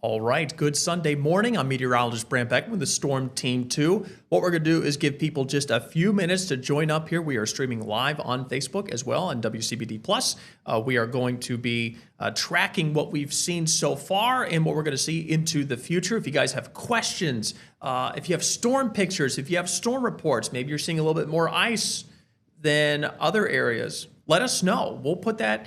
All right, good Sunday morning. I'm meteorologist Brant Beckman with the Storm Team 2. What we're going to do is give people just a few minutes to join up here. We are streaming live on Facebook as well on WCBD+. We are going to be tracking what we've seen so far and what we're going to see into the future. If you guys have questions, if you have storm pictures, if you have storm reports, maybe you're seeing a little bit more ice than other areas, let us know. We'll put that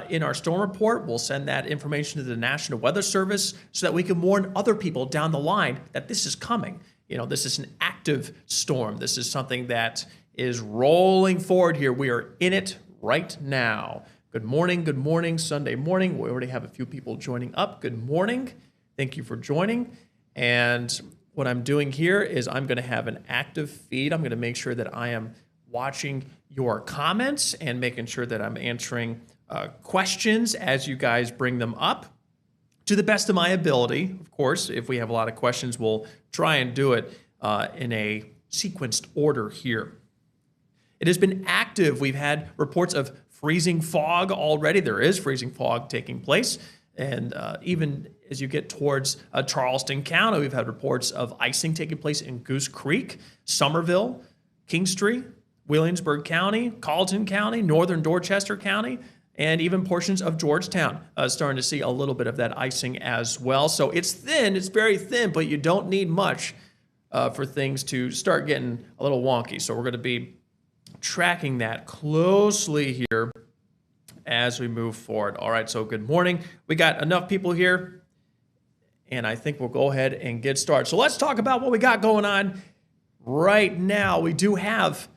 in our storm report. We'll send that information to the National Weather Service so that we can warn other people down the line that this is coming. You know, this is an active storm. This is something that is rolling forward here. We are in it right now. Good morning, Sunday morning. We already have a few people joining up. Good morning. Thank you for joining. And what I'm doing here is I'm going to have an active feed. I'm going to make sure that I am watching your comments and making sure that I'm answering questions as you guys bring them up to the best of my ability. Of course, if we have a lot of questions, we'll try and do it in a sequenced order here. It has been active. We've had reports of freezing fog already. There is freezing fog taking place. And even as you get towards Charleston County, we've had reports of icing taking place in Goose Creek, Somerville, Kingstree, Williamsburg County, Carleton County, northern Dorchester County, and even portions of Georgetown starting to see a little bit of that icing as well. So it's thin, it's very thin, but you don't need much for things to start getting a little wonky. So we're going to be tracking that closely here as we move forward. All right, so good morning. We got enough people here, and I think we'll go ahead and get started. So let's talk about what we got going on right now. We do have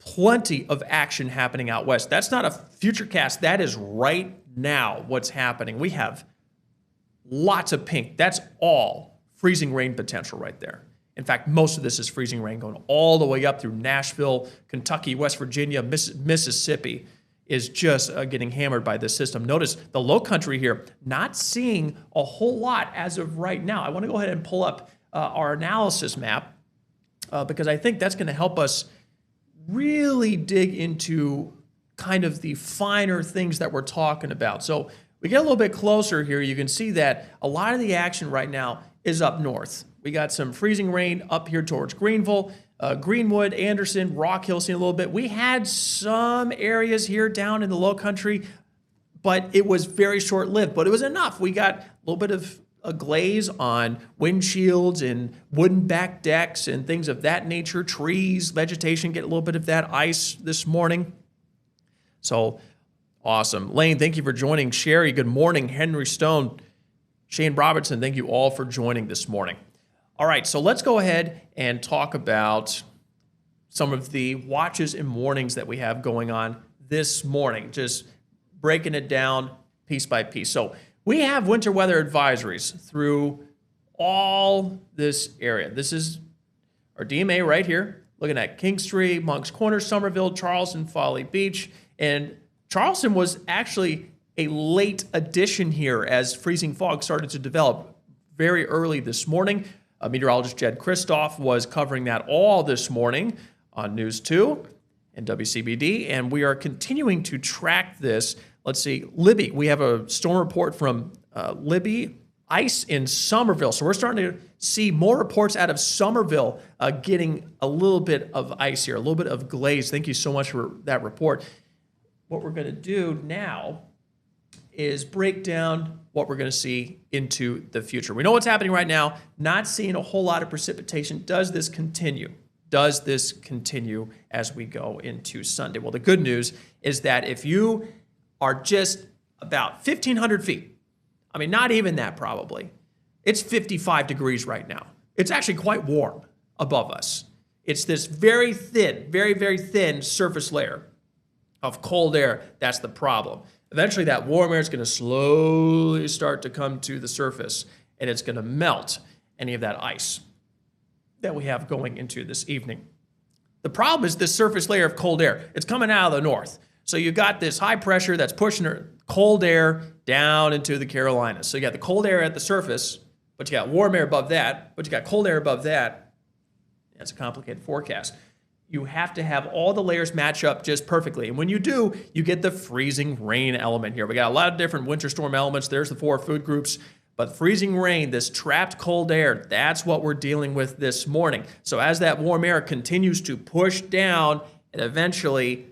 plenty of action happening out west. That's not a future cast. That is right now what's happening. We have lots of pink. That's all freezing rain potential right there. In fact, most of this is freezing rain going all the way up through Nashville, Kentucky, West Virginia, Mississippi is just getting hammered by this system. Notice the low country here, not seeing a whole lot as of right now. I want to go ahead and pull up our analysis map because I think that's going to help us really dig into kind of the finer things that we're talking about. So we get a little bit closer here. You can see that a lot of the action right now is up north. We got some freezing rain up here towards Greenville, Greenwood, Anderson, Rock Hill, seeing a little bit. We had some areas here down in the low country, but it was very short-lived, but it was enough. We got a little bit of a glaze on windshields and wooden back decks and things of that nature. Trees, vegetation, get a little bit of that ice this morning. So awesome. Lane, thank you for joining. Sherry, good morning. Henry Stone, Shane Robertson, thank you all for joining this morning. All right, so let's go ahead and talk about some of the watches and warnings that we have going on this morning, just breaking it down piece by piece. So we have winter weather advisories through all this area. This is our DMA right here, looking at Kingstree, Moncks Corner, Somerville, Charleston, Folly Beach. And Charleston was actually a late addition here as freezing fog started to develop very early this morning. Meteorologist Jed Kristoff was covering that all this morning on News 2 and WCBD, and we are continuing to track this. Let's see, Libby, we have a storm report from Libby, ice in Somerville. So we're starting to see more reports out of Somerville getting a little bit of ice here, a little bit of glaze. Thank you so much for that report. What we're going to do now is break down what we're going to see into the future. We know what's happening right now, not seeing a whole lot of precipitation. Does this continue? Does this continue as we go into Sunday? Well, the good news is that if you are just about 1,500 feet, I mean, not even that probably, it's 55 degrees right now. It's actually quite warm above us. It's this very thin, very, very thin surface layer of cold air. That's the problem. Eventually, that warm air is going to slowly start to come to the surface, and it's going to melt any of that ice that we have going into this evening. The problem is this surface layer of cold air. It's coming out of the north. So you got this high pressure that's pushing cold air down into the Carolinas. So you got the cold air at the surface, but you got warm air above that, but you got cold air above that. That's a complicated forecast. You have to have all the layers match up just perfectly. And when you do, you get the freezing rain element here. We got a lot of different winter storm elements. There's the 4 food groups, But freezing rain, this trapped cold air, that's what we're dealing with this morning. So as that warm air continues to push down and eventually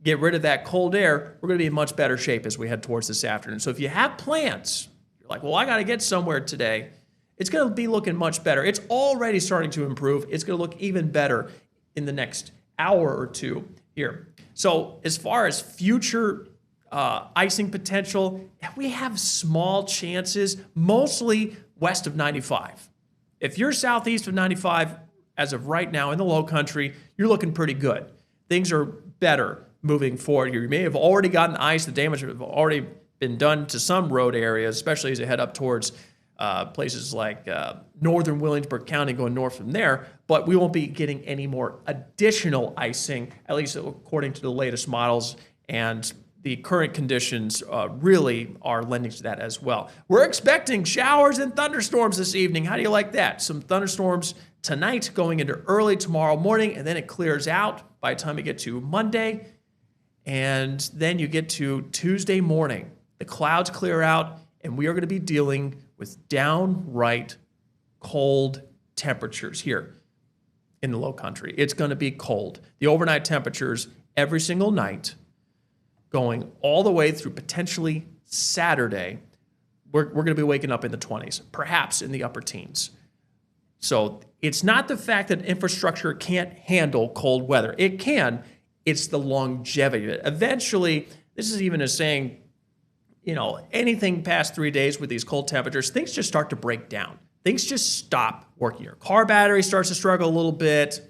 get rid of that cold air, we're going to be in much better shape as we head towards this afternoon. So if you have plans, you're like, well, I got to get somewhere today, it's going to be looking much better. It's already starting to improve. It's going to look even better in the next hour or two here. So as far as future icing potential, we have small chances, mostly west of 95. If you're southeast of 95, as of right now in the low country, you're looking pretty good. Things are better moving forward here. You may have already gotten ice. The damage have already been done to some road areas, especially as you head up towards places like northern Williamsburg County going north from there, but we won't be getting any more additional icing, at least according to the latest models, and the current conditions really are lending to that as well. We're expecting showers and thunderstorms this evening. How do you like that? Some thunderstorms tonight going into early tomorrow morning, and then it clears out by the time you get to Monday, and then you get to Tuesday morning. The clouds clear out, and we are going to be dealing with downright cold temperatures here in the low country. It's going to be cold. The overnight temperatures every single night going all the way through potentially Saturday, we're going to be waking up in the 20s, perhaps in the upper teens. So it's not the fact that infrastructure can't handle cold weather. It can. It's the longevity of it. Eventually, this is even as saying, anything past 3 days with these cold temperatures, things just start to break down. Things just stop working. Your car battery starts to struggle a little bit.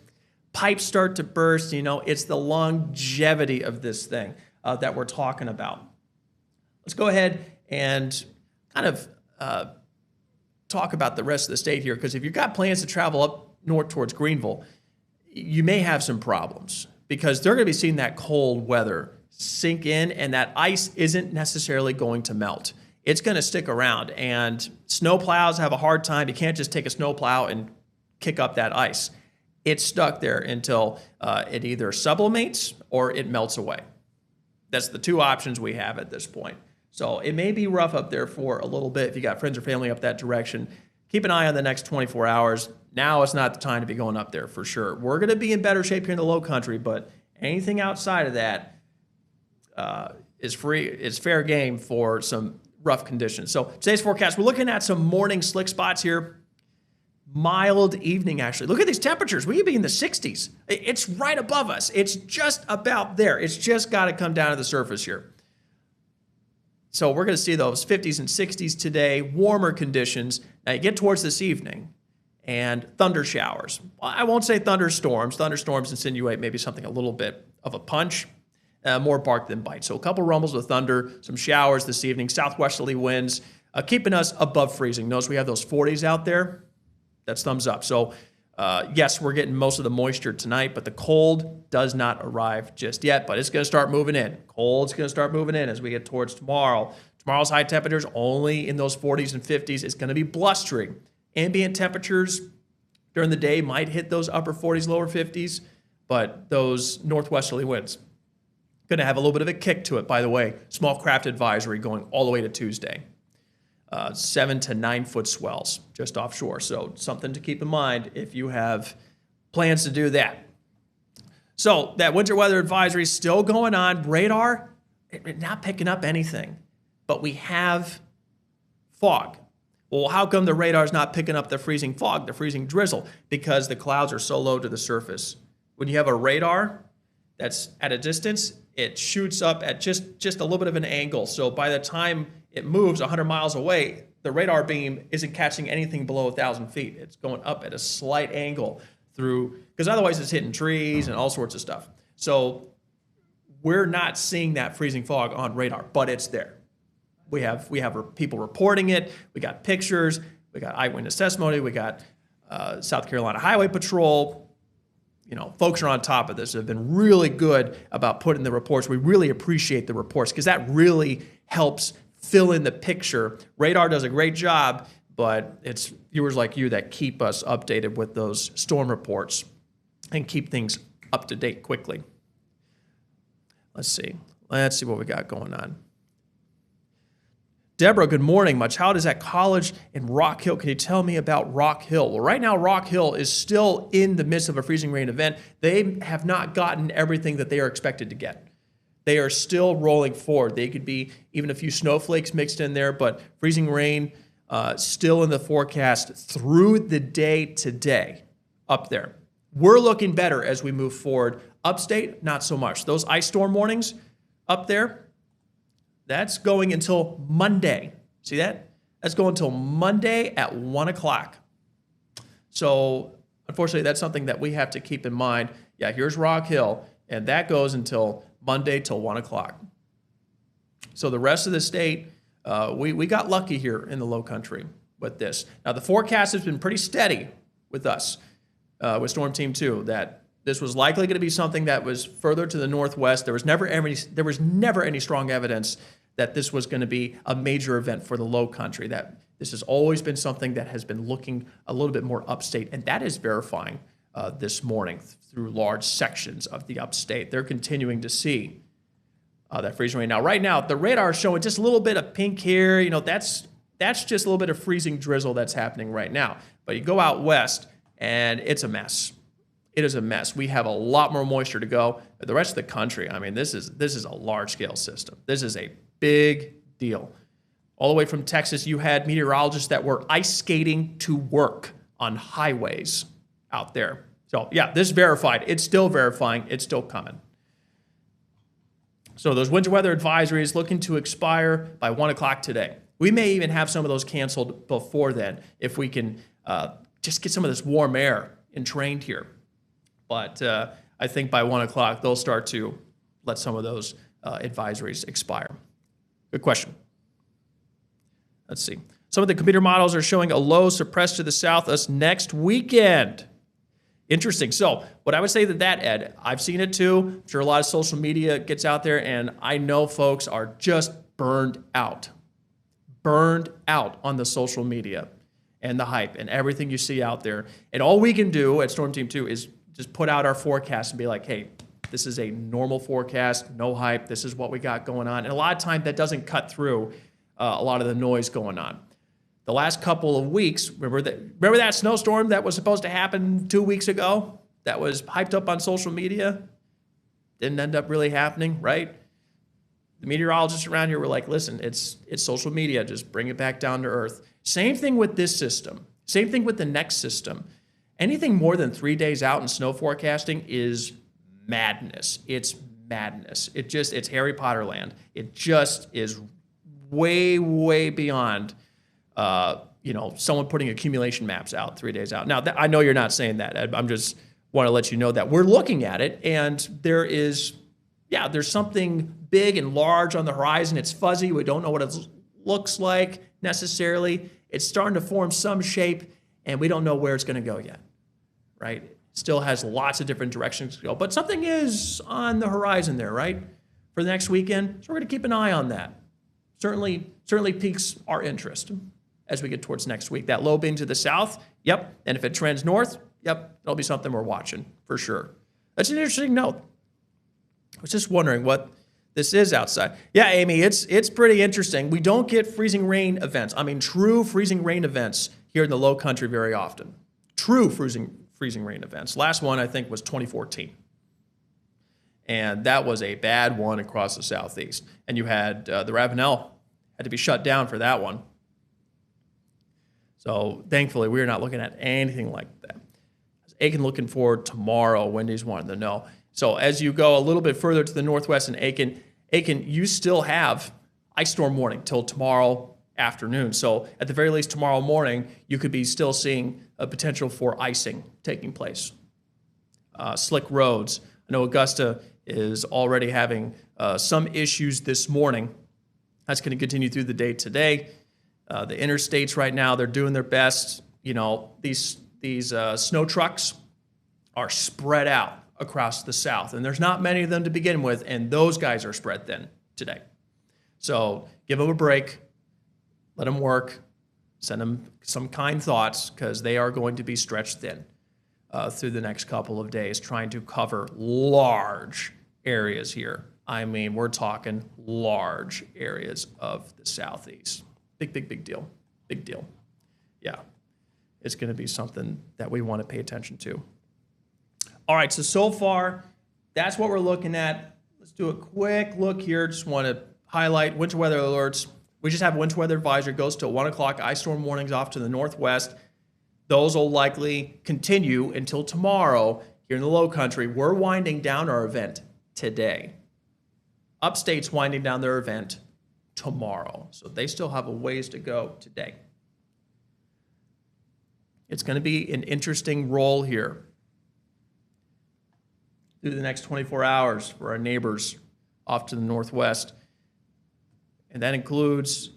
Pipes start to burst. It's the longevity of this thing that we're talking about. Let's go ahead and kind of talk about the rest of the state here, because if you've got plans to travel up north towards Greenville, you may have some problems because they're going to be seeing that cold weather sink in, and that ice isn't necessarily going to melt. It's going to stick around, and snow plows have a hard time. You can't just take a snow plow and kick up that ice. It's stuck there until it either sublimates or it melts away. That's the two options we have at this point. So it may be rough up there for a little bit if you got friends or family up that direction. Keep an eye on the next 24 hours. Now is not the time to be going up there for sure. We're going to be in better shape here in the low country, but anything outside of that is free. It's fair game for some rough conditions. So today's forecast, we're looking at some morning slick spots here. Mild evening, actually. Look at these temperatures. We could be in the 60s. It's right above us. It's just about there. It's just got to come down to the surface here. So we're going to see those 50s and 60s today, warmer conditions. Now you get towards this evening and thunder showers. Well, I won't say thunderstorms. Thunderstorms insinuate maybe something a little bit of a punch, more bark than bite. So a couple rumbles with thunder, some showers this evening, southwesterly winds, keeping us above freezing. Notice we have those 40s out there. That's thumbs up. So yes, we're getting most of the moisture tonight, but the cold does not arrive just yet, but it's going to start moving in. Cold's going to start moving in as we get towards tomorrow. Tomorrow's high temperatures only in those 40s and 50s. It's going to be blustering. Ambient temperatures during the day might hit those upper 40s, lower 50s, but those northwesterly winds going to have a little bit of a kick to it. By the way, small craft advisory going all the way to Tuesday. 7 to 9 foot swells just offshore. So something to keep in mind if you have plans to do that. So that winter weather advisory is still going on. Radar, not picking up anything, but we have fog. Well, how come the radar is not picking up the freezing fog, the freezing drizzle? Because the clouds are so low to the surface. When you have a radar that's at a distance, it shoots up at just a little bit of an angle. So by the time it moves 100 miles away, the radar beam isn't catching anything below 1,000 feet. It's going up at a slight angle through, because otherwise it's hitting trees and all sorts of stuff. So we're not seeing that freezing fog on radar, but it's there. We have people reporting it. We got pictures. We got eyewitness testimony. We got South Carolina Highway Patrol. Folks are on top of this. They've been really good about putting the reports. We really appreciate the reports because that really helps fill in the picture. Radar does a great job, but it's viewers like you that keep us updated with those storm reports and keep things up to date quickly. Let's see what we got going on. Deborah, good morning. My child is at college in Rock Hill. Can you tell me about Rock Hill? Well, right now, Rock Hill is still in the midst of a freezing rain event. They have not gotten everything that they are expected to get. They are still rolling forward. They could be even a few snowflakes mixed in there, but freezing rain still in the forecast through the day today up there. We're looking better as we move forward. Upstate, not so much. Those ice storm warnings up there, that's going until Monday. See that? That's going until Monday at 1 o'clock. So unfortunately, that's something that we have to keep in mind. Yeah, here's Rock Hill, and that goes until Monday till 1 o'clock. So the rest of the state, we got lucky here in the low country with this. Now, the forecast has been pretty steady with us, with Storm Team 2, that this was likely going to be something that was further to the northwest. There was never any strong evidence that this was going to be a major event for the low country. That this has always been something that has been looking a little bit more upstate, and that is verifying this morning through large sections of the upstate. They're continuing to see that freezing rain. Now, right now, the radar is showing just a little bit of pink here. You know, that's just a little bit of freezing drizzle that's happening right now. But you go out west, and it's a mess. It is a mess. We have a lot more moisture to go. But the rest of the country, I mean, this is a large-scale system. This is a big deal. All the way from Texas, you had meteorologists that were ice skating to work on highways out there. So, yeah, this verified. It's still verifying. It's still coming. So those winter weather advisories looking to expire by 1 o'clock today. We may even have some of those canceled before then if we can just get some of this warm air entrained here. But I think by 1 o'clock, they'll start to let some of those advisories expire. Good question. Let's see. Some of the computer models are showing a low suppressed to the south us next weekend. Interesting. So what I would say that, Ed, I've seen it too. I'm sure a lot of social media gets out there, and I know folks are just burned out on the social media and the hype and everything you see out there. And all we can do at Storm Team 2 is just put out our forecast and be like, hey, this is a normal forecast, no hype. This is what we got going on. And a lot of times that doesn't cut through a lot of the noise going on. The last couple of weeks, remember that snowstorm that was supposed to happen 2 weeks ago that was hyped up on social media? Didn't end up really happening, right? The meteorologists around here were like, listen, it's social media. Just bring it back down to earth. Same thing with this system. Same thing with the next system. Anything more than 3 days out in snow forecasting is madness. It's madness. It's Harry Potter land. It just is way, way beyond, someone putting accumulation maps out 3 days out. Now, I know you're not saying that, Ed. I'm just want to let you know that we're looking at it, and there's something big and large on the horizon. It's fuzzy. We don't know what it looks like necessarily. It's starting to form some shape, and we don't know where it's going to go yet, right? It still has lots of different directions to go, but something is on the horizon there, right, for the next weekend. So we're going to keep an eye on that. Certainly piques our interest as we get towards next week. That low being to the south, yep, and if it trends north, yep, it'll be something we're watching for sure. That's an interesting note. I was just wondering what this is outside. Yeah, Amy, it's pretty interesting. We don't get freezing rain events. I mean, true freezing rain events here in the low country very often. True freezing rain events. Last one, I think, was 2014. And that was a bad one across the southeast. And you had the Ravenel had to be shut down for that one. So thankfully, we're not looking at anything like that. Aiken looking forward tomorrow. Wendy's wanting to know. So as you go a little bit further to the northwest in Aiken, you still have ice storm warning till tomorrow afternoon. So at the very least tomorrow morning, you could be still seeing a potential for icing taking place. Slick roads. I know Augusta is already having some issues this morning. That's going to continue through the day today. The interstates right now, they're doing their best. You know, these snow trucks are spread out across the south, and there's not many of them to begin with, and those guys are spread thin today. So give them a break, let them work, send them some kind thoughts, because they are going to be stretched thin through the next couple of days, trying to cover large areas here I mean, we're talking large areas of the southeast. Big, big, big deal. Big deal. Yeah, it's going to be something that we want to pay attention to. All right, so far, that's what we're looking at. Let's do a quick look here. Just want to highlight winter weather alerts. We just have winter weather advisory goes till 1 o'clock. Ice storm warnings off to the northwest. Those will likely continue until tomorrow here in the low country. We're winding down our event today. Upstate's winding down their event tomorrow. So they still have a ways to go today. It's going to be an interesting roll here through the next 24 hours for our neighbors off to the northwest. And that includes,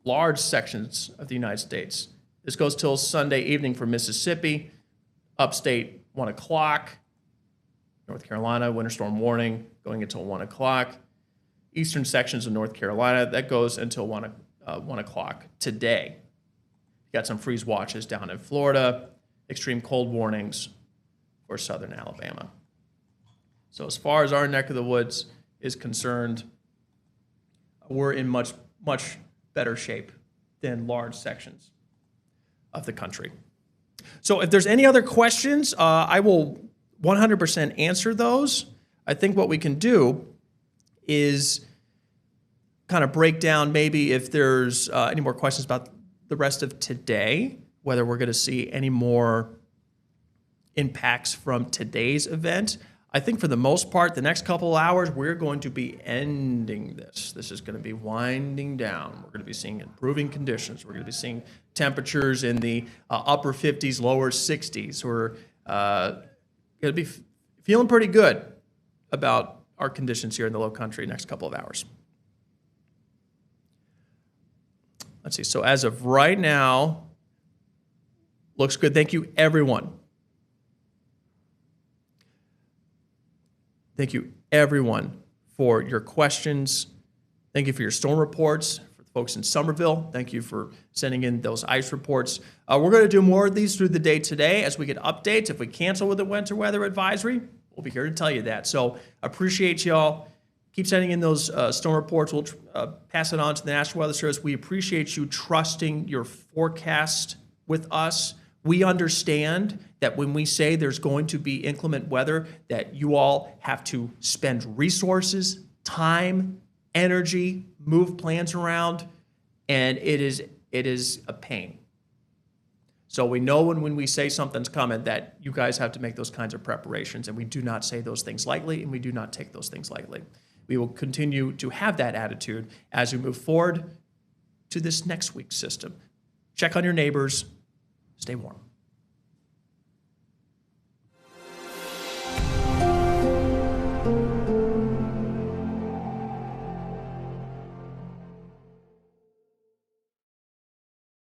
large sections of the United States. This goes till Sunday evening for Mississippi, upstate 1 o'clock, North Carolina, winter storm warning going until 1 o'clock. Eastern sections of North Carolina, that goes until 1 o'clock today. You got some freeze watches down in Florida, extreme cold warnings for southern Alabama. So as far as our neck of the woods is concerned, we're in much, much better shape than large sections of the country. So if there's any other questions, I will 100% answer those. I think what we can do is kind of break down maybe if there's any more questions about the rest of today, whether we're going to see any more impacts from today's event. I think for the most part, the next couple of hours, we're going to be ending this. This is going to be winding down. We're going to be seeing improving conditions. We're going to be seeing temperatures in the upper 50s, lower 60s. We're going to be feeling pretty good about our conditions here in the low country next couple of hours. Let's see. So as of right now, looks good. Thank you, everyone. Thank you, everyone, for your questions. Thank you for your storm reports. For the folks in Somerville, thank you for sending in those ice reports. We're going to do more of these through the day today as we get updates. If we cancel with the winter weather advisory, we'll be here to tell you that. So appreciate y'all. Keep sending in those storm reports. We'll pass it on to the National Weather Service. We appreciate you trusting your forecast with us. We understand that when we say there's going to be inclement weather, that you all have to spend resources, time, energy, move plans around, and it is a pain. So we know when we say something's coming that you guys have to make those kinds of preparations, and we do not say those things lightly, and we do not take those things lightly. We will continue to have that attitude as we move forward to this next week's system. Check on your neighbors. Stay warm.